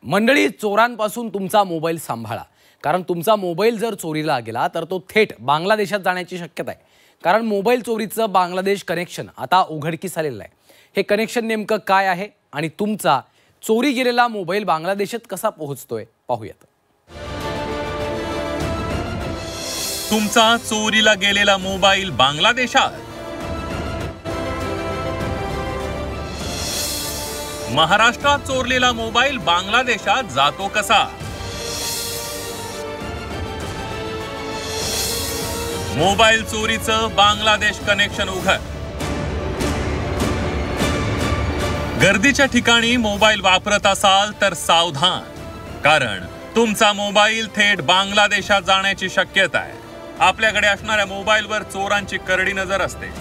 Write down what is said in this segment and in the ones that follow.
मंडळी, चोरांपासून तुमचा मोबाईल सांभाळा, कारण तुमचा मोबाईल जर चोरीला गेला तर तो थेट बांगलादेशात जाण्याची शक्यता आहे. कारण मोबाईल चोरीचं बांगलादेश कनेक्शन आता उघडकीस आलेलं आहे. हे कनेक्शन नेमकं काय आहे आणि तुमचा चोरी गेलेला मोबाईल बांगलादेशात कसा पोहोचतोय पाहूयात. तुमचा चोरीला गेलेला मोबाईल बांगलादेशात. महाराष्ट्रात चोरलेला मोबाईल बांगलादेशात जातो कसा? मोबाईल चोरीचं बांगलादेश कनेक्शन उघड. गर्दीच्या ठिकाणी मोबाईल वापरत असाल तर सावधान, कारण तुमचा मोबाईल थेट बांगलादेशात जाण्याची शक्यता आहे. आपल्याकडे असणाऱ्या मोबाईलवर चोरांची करडी नजर असते.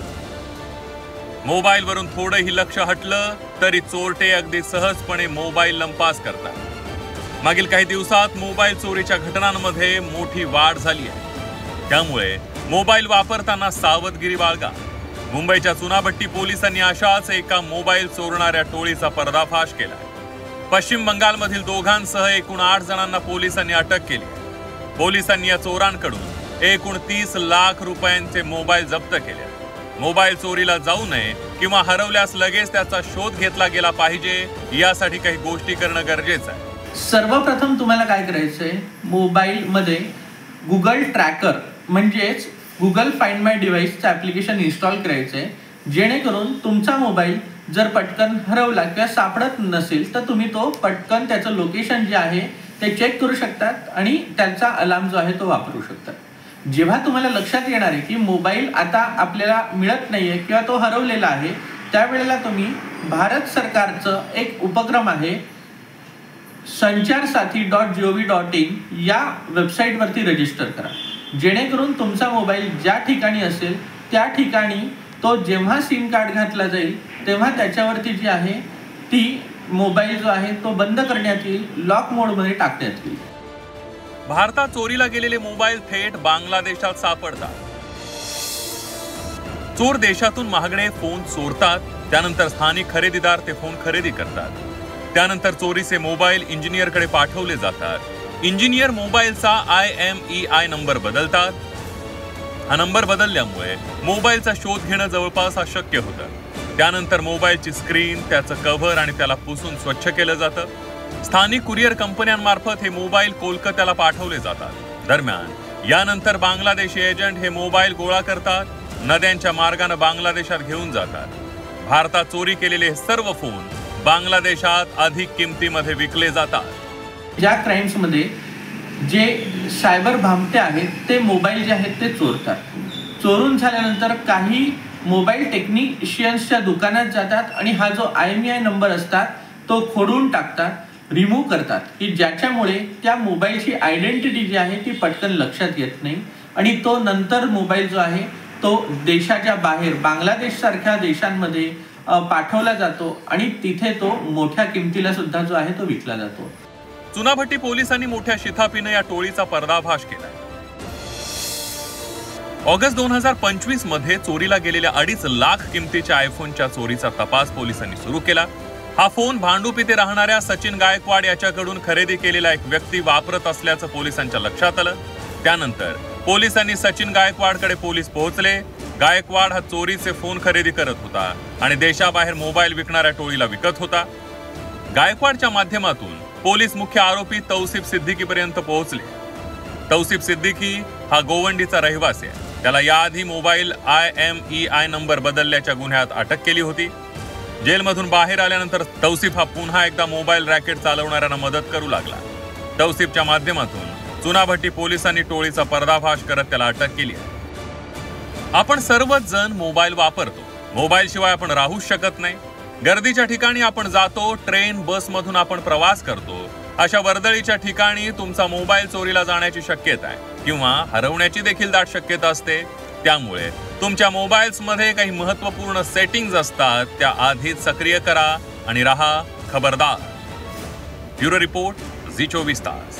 मोबाईलवरून थोडंही लक्ष हटलं तरी चोरटे अगदी सहजपणे मोबाईल लंपास करतात. मागील काही दिवसात मोबाईल चोरीच्या घटनांमध्ये मोठी वाढ झाली आहे. त्यामुळे मोबाईल वापरताना सावधगिरी बाळगा. मुंबईच्या चुनाभट्टी पोलिसांनी अशाच एका मोबाईल चोरणाऱ्या टोळीचा पर्दाफाश केला. पश्चिम बंगालमधील दोघांसह एकूण 8 जणांना पोलिसांनी अटक केली. पोलिसांनी या चोरांकडून एकूण 30 लाख रुपयांचे मोबाईल जप्त केले. मोबाईल चोरीला जाऊ नये किंवा हरवल्यास लगेच त्याचा शोध घेतला गेला पाहिजे, यासाठी काही गोष्टी करणं गरजेचं आहे. सर्वप्रथम तुम्हाला काय करायचंय, मोबाईलमध्ये गुगल ट्रॅकर म्हणजेच गुगल फाइंड माय डिव्हाइसचं ॲप्लिकेशन इन्स्टॉल करायचंय, जेणेकरून तुमचा मोबाईल जर पटकन हरवला किंवा सापडत नसेल तर तुम्ही तो पटकन त्याचं लोकेशन जे आहे ते चेक करू शकतात आणि त्याचा अलार्म जो आहे तो वापरू शकतात. जेव्हा तुम्हाला लक्षात येणार आहे की मोबाईल आता आपल्याला मिळत नाहीये किंवा तो हरवलेला आहे, त्यावेळेला तुम्ही भारत सरकारचं एक उपक्रम आहे sancharsaathi.gov.in या वेबसाईटवरती रजिस्टर करा, जेणेकरून तुमचा मोबाईल ज्या ठिकाणी असेल त्या ठिकाणी तो जेव्हा सिम कार्ड घातला जाईल तेव्हा त्याच्यावरती जी आहे ती मोबाईल जो आहे तो बंद करण्यात येईल, लॉक मोडमध्ये टाकण्यात येईल. भारतात चोरीला गेलेले मोबाईल थेट बांगलादेशात सापडतात. चोर देशातून महागडे फोन चोरतात, त्यानंतर स्थानिक खरेदीदार ते फोन खरेदी करतात. त्यानंतर चोरीचे मोबाईल इंजिनियरकडे पाठवले जातात. इंजिनियर मोबाईलचा IMEI नंबर बदलतात. हा नंबर बदलल्यामुळे मोबाईलचा शोध घेणं जवळपास अशक्य होतं. त्यानंतर मोबाईलची स्क्रीन, त्याचं कव्हर आणि त्याला पुसून स्वच्छ केलं जातं. स्थानिक कुरिअर कंपन्यांमार्फत हे मोबाईल कोलकात्याला पाठवले जातात. दरम्यान यानंतर बांगलादेशी एजंट हे मोबाईल गोळा करतात, नद्यांच्या मार्गाने बांगलादेशात घेऊन जातात. भारतात चोरी केलेले सर्व फोन बांगलादेशात अधिक किमतीमध्ये विकले जातात. ज्या क्राईम्समध्ये जे सायबर भामटे आहेत ते मोबाईल जे आहेत ते चोरतात. चोरून झाल्यानंतर काही मोबाईल टेक्निशियन्सच्या दुकानात जातात आणि हा जो IMEI नंबर असतात तो खोडून टाकतात, रिमूव्ह करतात, की ज्याच्यामुळे त्या मोबाईलची आयडेंटिटी जी आहे ती पटकन लक्षात येत नाही आणि तो नंतर मोबाईल जो आहे तो देशाच्या बाहेर बांगलादेशसारख्या देशांमध्ये पाठवला जातो आणि तिथे तो मोठ्या किमतीला सुद्धा जो आहे तो विकला जातो. चुनाभट्टी पोलिसांनी मोठ्या शिथापीने या टोळीचा पर्दाफाश केलाय. ऑगस्ट 2025 मध्ये चोरीला गेलेल्या 2.5 लाख किमतीच्या आयफोनच्या चोरीचा तपास पोलिसांनी सुरू केला. हा फोन भांडूप येथे राहणाऱ्या सचिन गायकवाड याच्याकडून खरेदी केलेला एक व्यक्ती वापरत असल्याचं पोलिसांच्या लक्षात आलं. त्यानंतर पोलिसांनी सचिन गायकवाडकडे पोलीस पोहोचले. गायकवाड हा चोरीचे फोन खरेदी करत होता आणि देशाबाहेर मोबाईल विकणाऱ्या टोळीला विकत होता. गायकवाडच्या माध्यमातून पोलीस मुख्य आरोपी तौसिफ सिद्दीकीपर्यंत पोहोचले. तौसिफ सिद्दीकी हा गोवंडीचा रहिवासी आहे. त्याला याआधी मोबाईल IMEI नंबर बदलल्याच्या गुन्ह्यात अटक केली होती. जेलमधून बाहेर आल्यानंतर तौसिफ हा पुन्हा एकदा मोबाईल रॅकेट चालवणाऱ्यांना मदत करू लागला. तौसिफच्या माध्यमातून चुनाभट्टी पोलिसांनी टोळीचा पर्दाफाश करत त्याला अटक केली आहे. आपण सर्वच जण मोबाईल वापरतो. मोबाईल शिवाय आपण राहूच शकत नाही. गर्दीच्या ठिकाणी आपण जातो, ट्रेन, बसमधून आपण प्रवास करतो. अशा वर्दळीच्या ठिकाणी तुमचा मोबाईल चोरीला जाण्याची शक्यता आहे किंवा हरवण्याची देखील दाट शक्यता असते. त्यामुळे तुमच्या मोबाईल्समध्ये काही महत्त्वपूर्ण सेटिंग्ज असतात, त्या आधीच सक्रिय करा आणि राहा खबरदार. ब्युरो रिपोर्ट, झी 24 तास.